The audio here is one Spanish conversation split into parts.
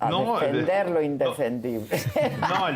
a No, defender lo no, indefendible. no,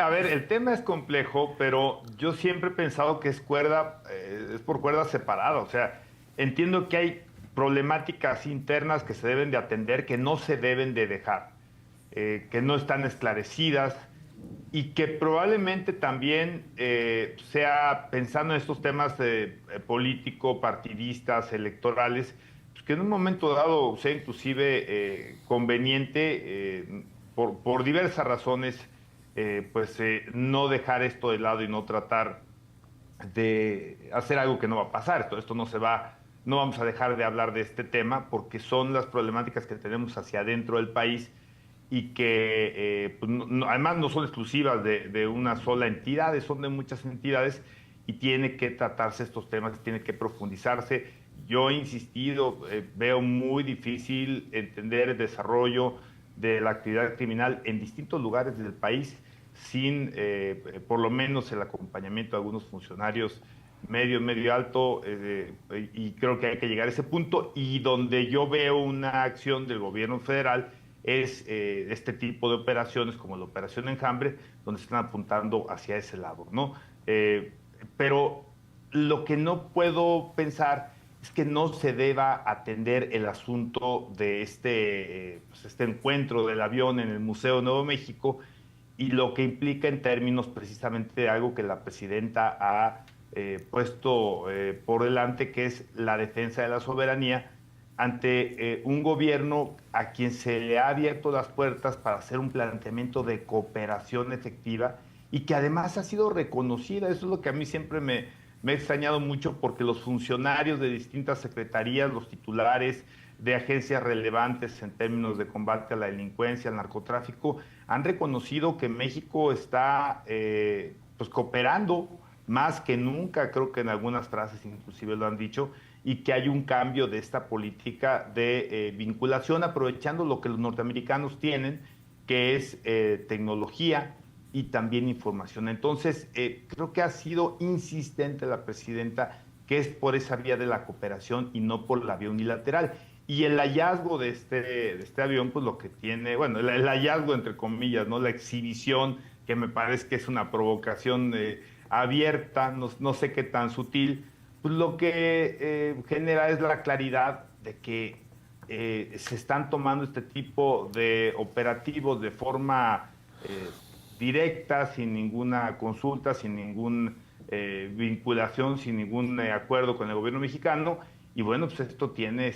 a ver, el tema es complejo, pero yo siempre he pensado que es por cuerda separada. O sea, entiendo que hay problemáticas internas que se deben de atender, que no se deben de dejar, que no están esclarecidas y que probablemente también sea pensando en estos temas político-partidistas, electorales, pues que en un momento dado sea inclusive conveniente, por diversas razones, no dejar esto de lado y no tratar de hacer algo que no va a pasar. Esto no se va, no vamos a dejar de hablar de este tema porque son las problemáticas que tenemos hacia adentro del país y que pues además no son exclusivas de una sola entidad, son de muchas entidades y tiene que tratarse estos temas, tiene que profundizarse. Yo he insistido, veo muy difícil entender el desarrollo de la actividad criminal en distintos lugares del país sin por lo menos el acompañamiento de algunos funcionarios medio alto, y creo que hay que llegar a ese punto, y donde yo veo una acción del gobierno federal es este tipo de operaciones como la Operación Enjambre, donde están apuntando hacia ese lado, ¿no? Pero lo que no puedo pensar es que no se deba atender el asunto de este encuentro del avión en el Museo de Nuevo México y lo que implica en términos precisamente de algo que la presidenta ha puesto por delante, que es la defensa de la soberanía ante un gobierno a quien se le ha abierto las puertas para hacer un planteamiento de cooperación efectiva y que además ha sido reconocida. Eso es lo que a mí siempre me ha extrañado mucho porque los funcionarios de distintas secretarías, los titulares de agencias relevantes en términos de combate a la delincuencia, al narcotráfico, han reconocido que México está pues cooperando más que nunca, creo que en algunas frases inclusive lo han dicho, y que hay un cambio de esta política de vinculación, aprovechando lo que los norteamericanos tienen, que es tecnología y también información. Entonces, creo que ha sido insistente la presidenta que es por esa vía de la cooperación y no por la vía unilateral. Y el hallazgo de este avión, pues lo que tiene, bueno, el hallazgo entre comillas, ¿no? La exhibición, que me parece que es una provocación abierta, no sé qué tan sutil, pues lo que genera es la claridad de que se están tomando este tipo de operativos de forma directa, sin ninguna consulta, sin ninguna vinculación, sin ningún acuerdo con el gobierno mexicano. Y bueno, pues esto tiene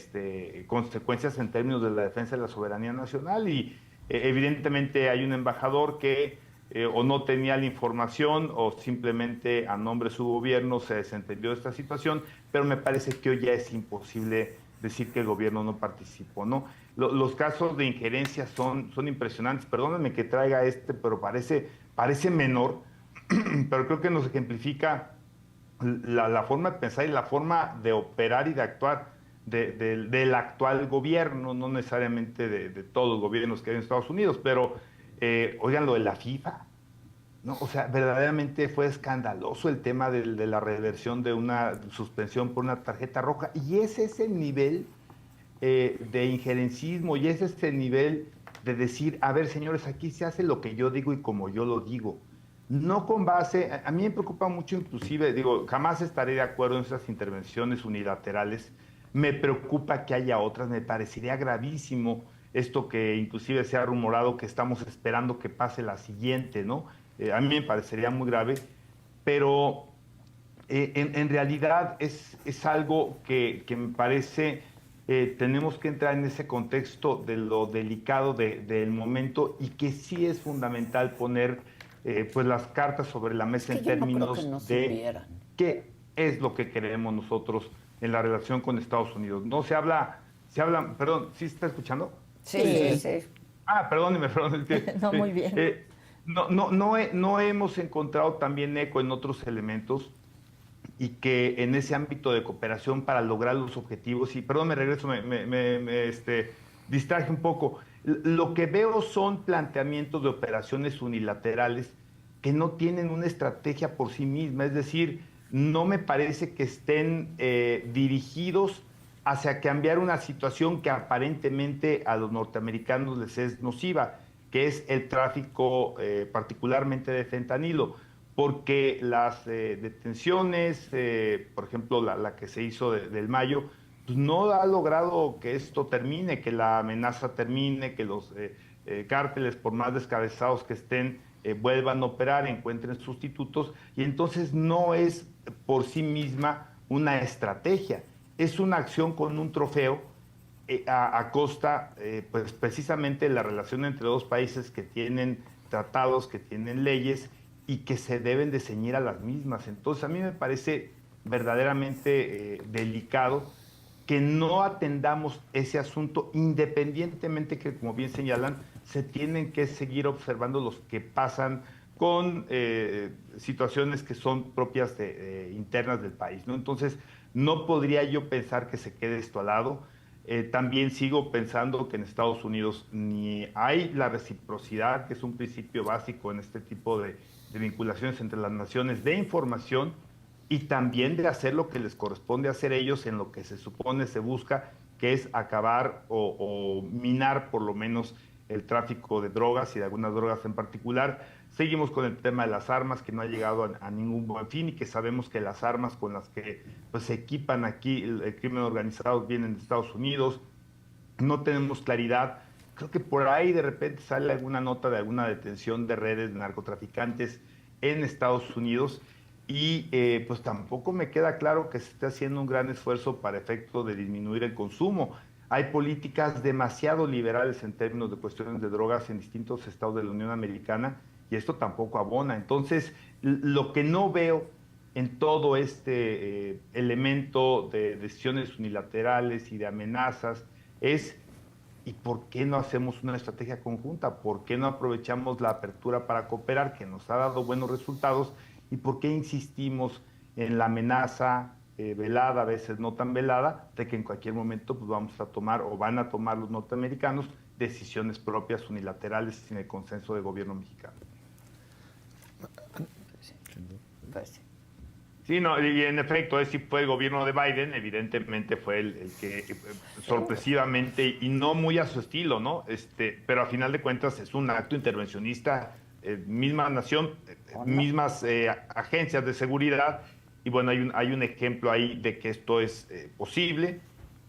consecuencias en términos de la defensa de la soberanía nacional y evidentemente hay un embajador que o no tenía la información o simplemente a nombre de su gobierno se desentendió de esta situación, pero me parece que hoy ya es imposible decir que el gobierno no participó, ¿no? Los casos de injerencia son impresionantes. Perdónenme que traiga pero parece menor, pero creo que nos ejemplifica la forma de pensar y la forma de operar y de actuar del actual gobierno, no necesariamente de todos los gobiernos que hay en Estados Unidos, pero oigan lo de la FIFA, ¿no? O sea, verdaderamente fue escandaloso el tema de la reversión de una suspensión por una tarjeta roja, y ese es el nivel de injerencismo, y ese es el nivel de decir, a ver, señores, aquí se hace lo que yo digo y como yo lo digo. No con base, a mí me preocupa mucho inclusive, digo, jamás estaré de acuerdo en esas intervenciones unilaterales, me preocupa que haya otras, me parecería gravísimo esto que inclusive se ha rumorado que estamos esperando que pase la siguiente, ¿no? A mí me parecería muy grave, pero en realidad es algo que me parece, tenemos que entrar en ese contexto de lo delicado del momento y que sí es fundamental poner pues las cartas sobre la Es mesa que en yo no creo que términos no de supieran. qué es lo que queremos nosotros en la relación con Estados Unidos. No perdón, ¿sí se está escuchando? Sí, sí, sí. Perdóneme, perdón, es que No, muy bien. no hemos encontrado también eco en otros elementos y que en ese ámbito de cooperación para lograr los objetivos, y perdón, me regreso, distraje un poco. Lo que veo son planteamientos de operaciones unilaterales que no tienen una estrategia por sí misma, es decir, no me parece que estén dirigidos hacia cambiar una situación que aparentemente a los norteamericanos les es nociva, que es el tráfico particularmente de fentanilo, porque las detenciones, por ejemplo, la que se hizo del Mayo, pues no ha logrado que esto termine, que la amenaza termine, que los cárteles, por más descabezados que estén, vuelvan a operar, encuentren sustitutos, y entonces no es por sí misma una estrategia, es una acción con un trofeo a costa, pues precisamente de la relación entre dos países que tienen tratados, que tienen leyes y que se deben de ceñir a las mismas. Entonces a mí me parece verdaderamente delicado que no atendamos ese asunto, independientemente que, como bien señalan, se tienen que seguir observando los que pasan con situaciones que son propias internas del país, ¿no? Entonces, no podría yo pensar que se quede esto al lado. También sigo pensando que en Estados Unidos ni hay la reciprocidad, que es un principio básico en este tipo de vinculaciones entre las naciones, de información y también de hacer lo que les corresponde hacer ellos en lo que se supone se busca, que es acabar o minar por lo menos el tráfico de drogas y de algunas drogas en particular. Seguimos con el tema de las armas, que no ha llegado a ningún buen fin y que sabemos que las armas con las que pues, se equipan aquí el crimen organizado vienen de Estados Unidos. No tenemos claridad. Creo que por ahí de repente sale alguna nota de alguna detención de redes de narcotraficantes en Estados Unidos y pues tampoco me queda claro que se esté haciendo un gran esfuerzo para efecto de disminuir el consumo. Hay políticas demasiado liberales en términos de cuestiones de drogas en distintos estados de la Unión Americana y esto tampoco abona. Entonces, lo que no veo en todo este elemento de decisiones unilaterales y de amenazas es ¿y por qué no hacemos una estrategia conjunta? ¿Por qué no aprovechamos la apertura para cooperar, que nos ha dado buenos resultados? ¿Y por qué insistimos en la amenaza velada, a veces no tan velada, de que en cualquier momento pues, vamos a tomar o van a tomar los norteamericanos decisiones propias unilaterales sin el consenso del gobierno mexicano? Pues sí. Sí, no, y en efecto, si fue el gobierno de Biden, evidentemente fue el que sorpresivamente y no muy a su estilo, ¿no? Pero a final de cuentas es un acto intervencionista, misma nación, mismas agencias de seguridad, y bueno, hay un ejemplo ahí de que esto es posible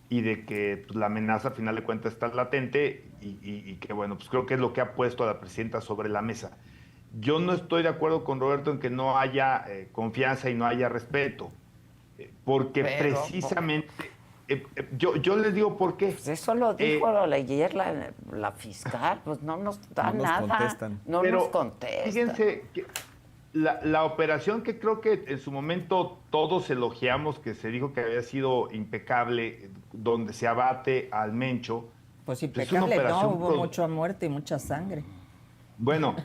y de que pues, la amenaza a final de cuentas está latente y que bueno, pues creo que es lo que ha puesto a la presidenta sobre la mesa. Yo no estoy de acuerdo con Roberto en que no haya confianza y no haya respeto, porque Pero precisamente, yo les digo por qué. pues eso lo dijo ayer la fiscal, pues no nos da No nos nada, contestan. no Pero nos contesta. fíjense que la operación que creo que en su momento todos elogiamos, que se dijo que había sido impecable, donde se abate al Mencho. Pues es una impecable, no, operación hubo mucha muerte y mucha sangre. Bueno,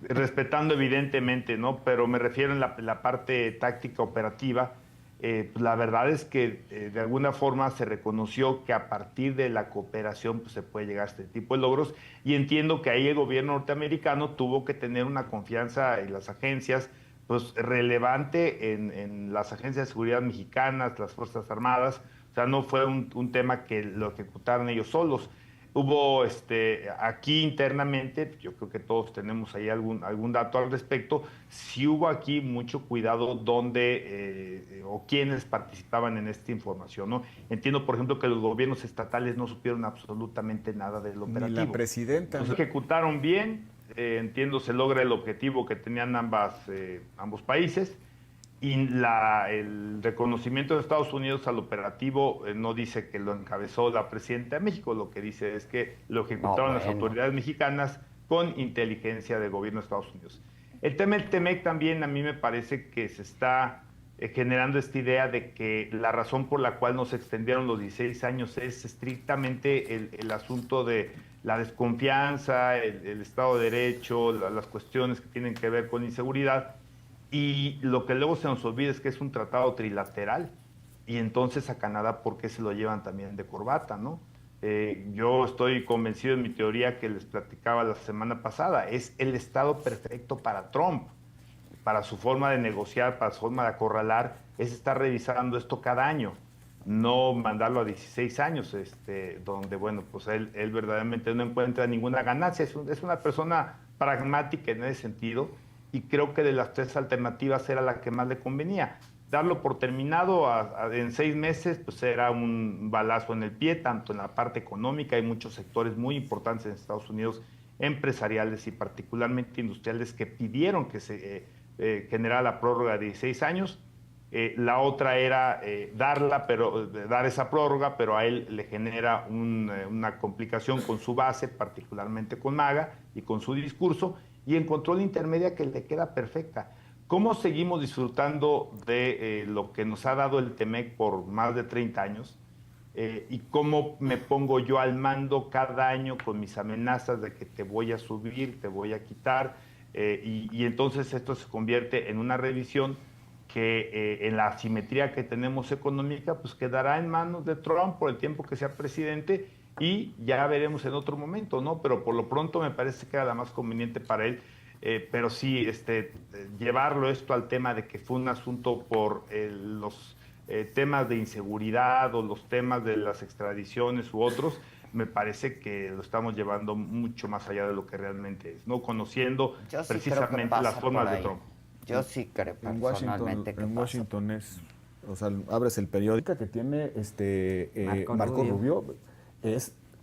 respetando evidentemente, ¿no? Pero me refiero en la parte táctica operativa. Pues la verdad es que de alguna forma se reconoció que a partir de la cooperación pues, se puede llegar a este tipo de logros y entiendo que ahí el gobierno norteamericano tuvo que tener una confianza en las agencias pues relevante en las agencias de seguridad mexicanas, las Fuerzas Armadas. O sea, no fue un tema que lo ejecutaron ellos solos. Hubo aquí internamente, yo creo que todos tenemos ahí algún dato al respecto, sí hubo aquí mucho cuidado dónde o quiénes participaban en esta información, ¿no? Entiendo, por ejemplo, que los gobiernos estatales no supieron absolutamente nada del operativo. Ni la presidenta. Los ejecutaron bien, entiendo, se logra el objetivo que tenían ambos países. Y el reconocimiento de Estados Unidos al operativo no dice que lo encabezó la presidenta de México, lo que dice es que lo ejecutaron las autoridades mexicanas con inteligencia del gobierno de Estados Unidos. El tema del TEMEC también a mí me parece que se está generando esta idea de que la razón por la cual nos extendieron los 16 años es estrictamente el asunto de la desconfianza, el Estado de Derecho, las cuestiones que tienen que ver con inseguridad. Y lo que luego se nos olvida es que es un tratado trilateral. Y entonces a Canadá, ¿por qué se lo llevan también de corbata, no? Yo estoy convencido en mi teoría que les platicaba la semana pasada. Es el estado perfecto para Trump, para su forma de negociar, para su forma de acorralar, es estar revisando esto cada año. no mandarlo a 16 años, donde, bueno, pues él verdaderamente no encuentra ninguna ganancia. Es una persona pragmática en ese sentido, y creo que de las tres alternativas era la que más le convenía. Darlo por terminado en 6 meses, pues era un balazo en el pie, tanto en la parte económica. Hay muchos sectores muy importantes en Estados Unidos, empresariales y particularmente industriales, que pidieron que se generara la prórroga de 16 años. La otra era dar esa prórroga, pero a él le genera una complicación con su base, particularmente con MAGA y con su discurso, y encontró la intermedia que le queda perfecta. ¿Cómo seguimos disfrutando de lo que nos ha dado el TEMEC por más de 30 años? Y cómo me pongo yo al mando cada año con mis amenazas de que te voy a subir, te voy a quitar, y entonces esto se convierte en una revisión que en la asimetría que tenemos económica, pues quedará en manos de Trump por el tiempo que sea presidente, y ya veremos en otro momento, ¿no? Pero por lo pronto me parece que era la más conveniente para él. Pero sí, llevarlo esto al tema de que fue un asunto por los temas de inseguridad o los temas de las extradiciones u otros, me parece que lo estamos llevando mucho más allá de lo que realmente es, ¿no? Conociendo Yo sí precisamente creo que las pasa formas por de ahí. Trump. Yo sí creo En personalmente que Washington, en pasa. Washington o sea, abres el periódico que tiene Marco Rubio,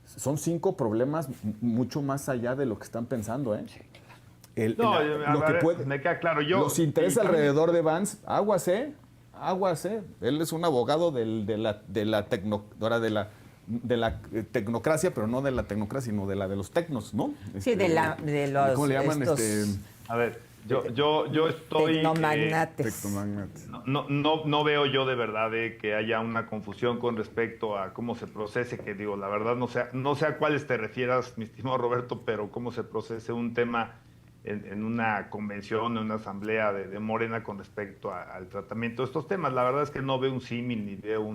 son 5 problemas mucho más allá de lo que están pensando, ¿eh? Sí, claro. No, me queda claro. Los intereses alrededor de Vance, aguas, aguas, Él es un abogado de la tecnocracia, pero no de la tecnocracia, sino de la de los tecnos, ¿no? Sí, de los... ¿Cómo le llaman? A ver, yo estoy... Tecnomagnates. Tecnomagnates. No veo yo de verdad que haya una confusión con respecto a cómo se procese, que digo, la verdad no sé a cuáles te refieras, mi estimado Roberto, pero cómo se procese un tema en una convención, en una asamblea de Morena con respecto al tratamiento de estos temas. La verdad es que no veo un símil ni veo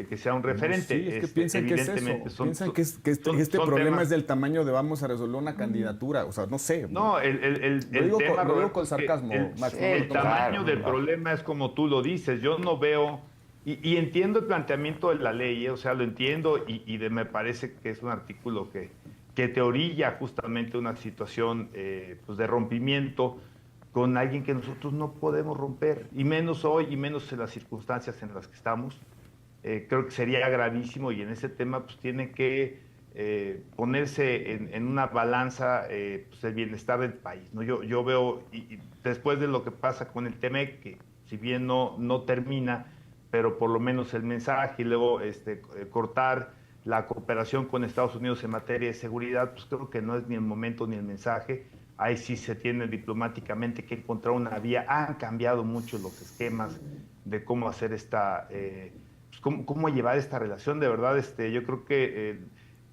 que sea un referente. Sí, es que piensan que es eso. Piensan que este problema temas. es del tamaño de vamos a resolver una candidatura. O sea, no sé. No, el tema, lo digo Roberto, con sarcasmo, Max. el tamaño del claro. problema es como tú lo dices. Yo no veo, y entiendo el planteamiento de la ley, o sea, lo entiendo, y me parece que es un artículo que te orilla justamente una situación pues de rompimiento con alguien que nosotros no podemos romper, y menos hoy, y menos en las circunstancias en las que estamos. Creo que sería gravísimo, y en ese tema pues tiene que ponerse en una balanza pues el bienestar del país, ¿no? Yo veo, y después de lo que pasa con el TEMEC, que si bien no termina, pero por lo menos el mensaje, y luego cortar la cooperación con Estados Unidos en materia de seguridad, pues creo que no es ni el momento ni el mensaje. Ahí sí se tiene diplomáticamente que encontrar una vía. Han cambiado mucho los esquemas de cómo hacer cómo llevar esta relación. De verdad, yo creo que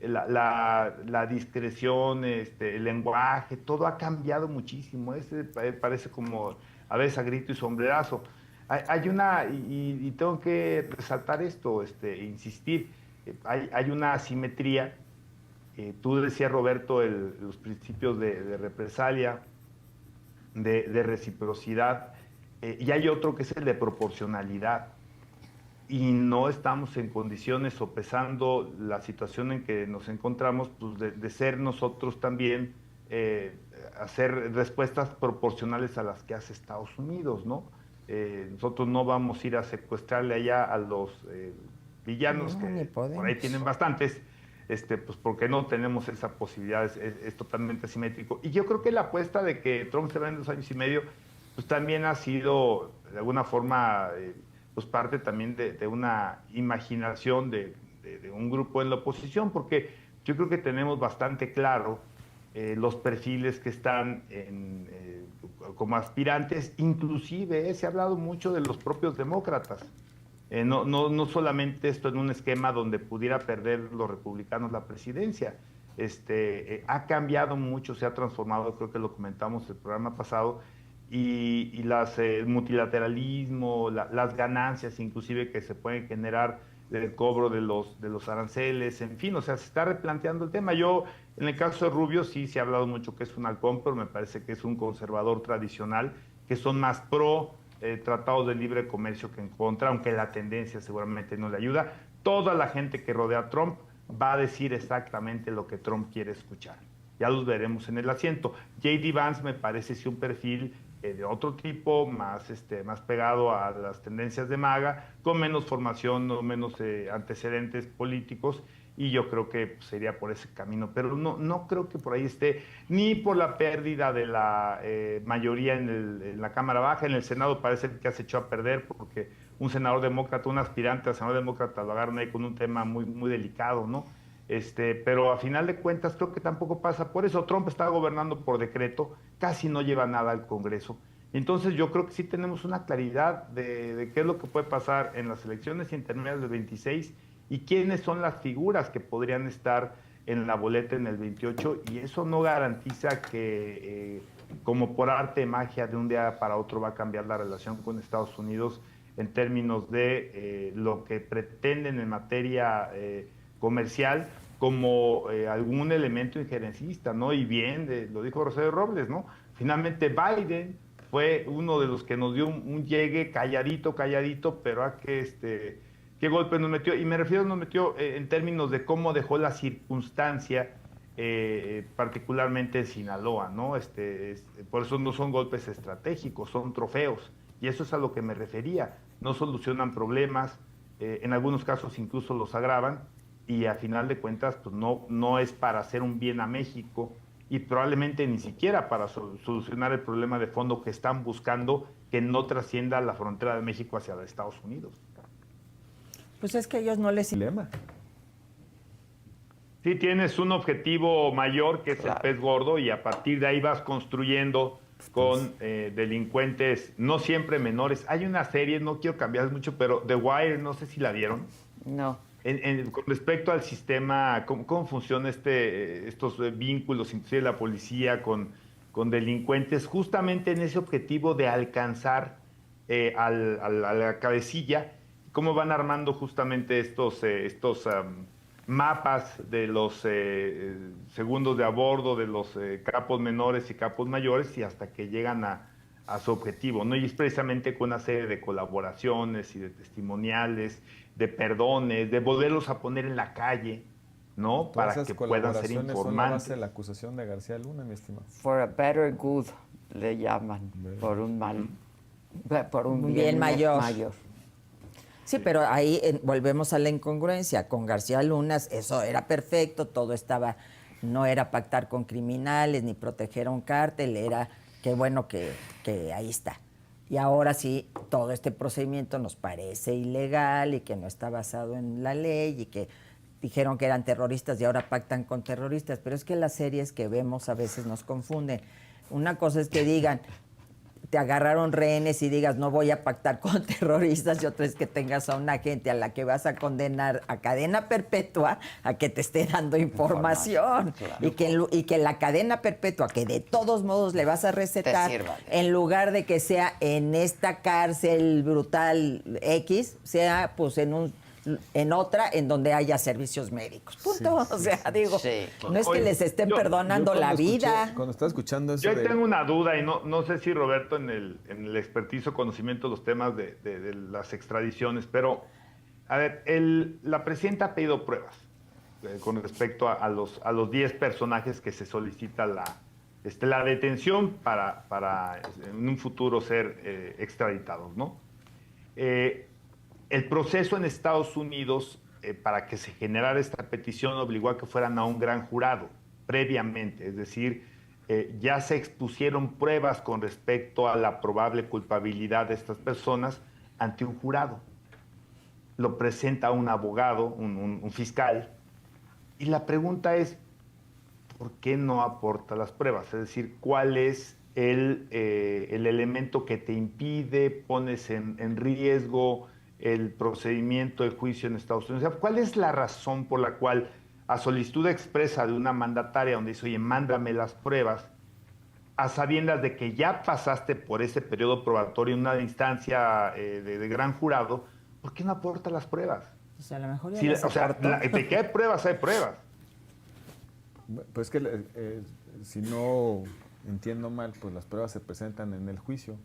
la discreción, el lenguaje, todo ha cambiado muchísimo. Parece como a veces a grito y sombrerazo. Hay una, y tengo que resaltar esto, insistir, hay una asimetría. Tú decías, Roberto, los principios de represalia, de reciprocidad, y hay otro que es el de proporcionalidad. Y no estamos en condiciones, sopesando la situación en que nos encontramos, pues de ser nosotros también, hacer respuestas proporcionales a las que hace Estados Unidos, ¿no? Nosotros no vamos a ir a secuestrarle allá a los villanos, que por ahí tienen bastantes, pues porque no tenemos esa posibilidad, es totalmente asimétrico. Y yo creo que la apuesta de que Trump se va en 2 años y medio, pues también ha sido, de alguna forma, pues parte también de una imaginación de un grupo en la oposición, porque yo creo que tenemos bastante claro los perfiles que están como aspirantes. Inclusive se ha hablado mucho de los propios demócratas. No solamente esto en un esquema donde pudiera perder los republicanos la presidencia. Ha cambiado mucho, se ha transformado, creo que lo comentamos el programa pasado, y el multilateralismo, las ganancias inclusive que se pueden generar del cobro de los aranceles, en fin, o sea, se está replanteando el tema. Yo, en el caso de Rubio, sí se ha hablado mucho que es un halcón, pero me parece que es un conservador tradicional, que son más pro tratados de libre comercio que en contra, aunque la tendencia seguramente no le ayuda. Toda la gente que rodea a Trump va a decir exactamente lo que Trump quiere escuchar. Ya los veremos en el asiento. J.D. Vance me parece sí un perfil de otro tipo, más pegado a las tendencias de MAGA, con menos formación o menos antecedentes políticos, y yo creo que sería por ese camino, pero no creo que por ahí esté, ni por la pérdida de la mayoría en la Cámara Baja. En el Senado parece que se echó a perder porque un senador demócrata, un aspirante a senador demócrata lo agarran ahí con un tema muy, muy delicado, ¿no? Pero a final de cuentas creo que tampoco pasa por eso. Trump está gobernando por decreto, casi no lleva nada al Congreso. Entonces yo creo que sí tenemos una claridad de qué es lo que puede pasar en las elecciones intermedias del 26 y quiénes son las figuras que podrían estar en la boleta en el 28, y eso no garantiza que como por arte de magia de un día para otro va a cambiar la relación con Estados Unidos en términos de lo que pretenden en materia comercial, como algún elemento injerencista, ¿no? Y bien, lo dijo Rosario Robles, ¿no? Finalmente Biden fue uno de los que nos dio un llegue calladito, pero a que qué golpe nos metió. Y me refiero, nos metió en términos de cómo dejó la circunstancia, particularmente en Sinaloa, ¿no? Por eso no son golpes estratégicos, son trofeos. Y eso es a lo que me refería. No solucionan problemas, en algunos casos incluso los agravan, y a final de cuentas pues no es para hacer un bien a México, y probablemente ni siquiera para solucionar el problema de fondo que están buscando, que no trascienda la frontera de México hacia los Estados Unidos. Pues es que a ellos no les... Dilema. Sí, tienes un objetivo mayor que es el pez gordo, y a partir de ahí vas construyendo con delincuentes, no siempre menores. Hay una serie, no quiero cambiar mucho, pero The Wire, no sé si la vieron. No. Con respecto al sistema, cómo funciona estos vínculos, inclusive la policía con delincuentes, justamente en ese objetivo de alcanzar a la cabecilla, cómo van armando justamente estos mapas de los segundos de a bordo, de los capos menores y capos mayores, y hasta que llegan a su objetivo, ¿no? Y es precisamente con una serie de colaboraciones y de testimoniales, de perdones, de volverlos a poner en la calle, ¿no? Para que puedan ser informantes. Son la base de la acusación de García Luna, mi estimado. For a better good, le llaman, por un mal, por un bien mayor. Sí, pero ahí volvemos a la incongruencia. Con García Luna eso era perfecto, todo estaba, no era pactar con criminales ni proteger a un cártel, era qué bueno que ahí está. Y ahora sí, todo este procedimiento nos parece ilegal y que no está basado en la ley y que dijeron que eran terroristas y ahora pactan con terroristas. Pero es que las series que vemos a veces nos confunden. Una cosa es que digan, te agarraron rehenes y digas, no voy a pactar con terroristas, y otra es que tengas a una gente a la que vas a condenar a cadena perpetua a que te esté dando información. Claro. Y que la cadena perpetua, que de todos modos le vas a recetar, en lugar de que sea en esta cárcel brutal X, sea pues en otra en donde haya servicios médicos. Punto. Sí, o sea, digo, no es que les estén perdonando la vida. Cuando estaba escuchando eso. Yo tengo una duda, y no sé si Roberto en el expertise o conocimiento de los temas de las extradiciones, pero a ver, la presidenta ha pedido pruebas con respecto a los 10 personajes que se solicita la detención para en un futuro ser extraditados, ¿no? El proceso en Estados Unidos para que se generara esta petición obligó a que fueran a un gran jurado previamente, es decir, ya se expusieron pruebas con respecto a la probable culpabilidad de estas personas ante un jurado. Lo presenta un abogado, un fiscal, y la pregunta es, ¿por qué no aporta las pruebas? Es decir, ¿cuál es el elemento que te impide, pones en riesgo el procedimiento de juicio en Estados Unidos? O sea, ¿cuál es la razón por la cual, a solicitud expresa de una mandataria donde dice, oye, mándame las pruebas, a sabiendas de que ya pasaste por ese periodo probatorio en una instancia de gran jurado, ¿por qué no aporta las pruebas? O sea, a lo mejor ya de que hay pruebas, hay pruebas. Pues que si no entiendo mal, pues las pruebas se presentan en el juicio.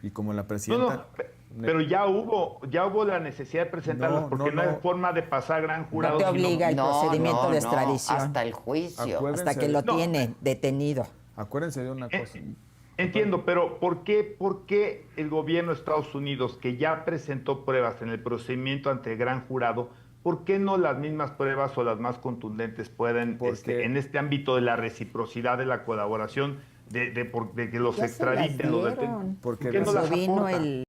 Y como la No, presidenta... pero ya hubo la necesidad de presentarlas porque no hay forma de pasar gran jurado. No te obliga el procedimiento de extradición. Hasta el juicio. Hasta que lo tienen detenido. Acuérdense de una cosa. Entiendo, pero ¿por qué el gobierno de Estados Unidos, que ya presentó pruebas en el procedimiento ante el gran jurado, por qué no las mismas pruebas o las más contundentes pueden, en este ámbito de la reciprocidad, de la colaboración, de que los Ya se las extraditen, los dieron. detengan? Porque ¿Por qué no las vino aportan? el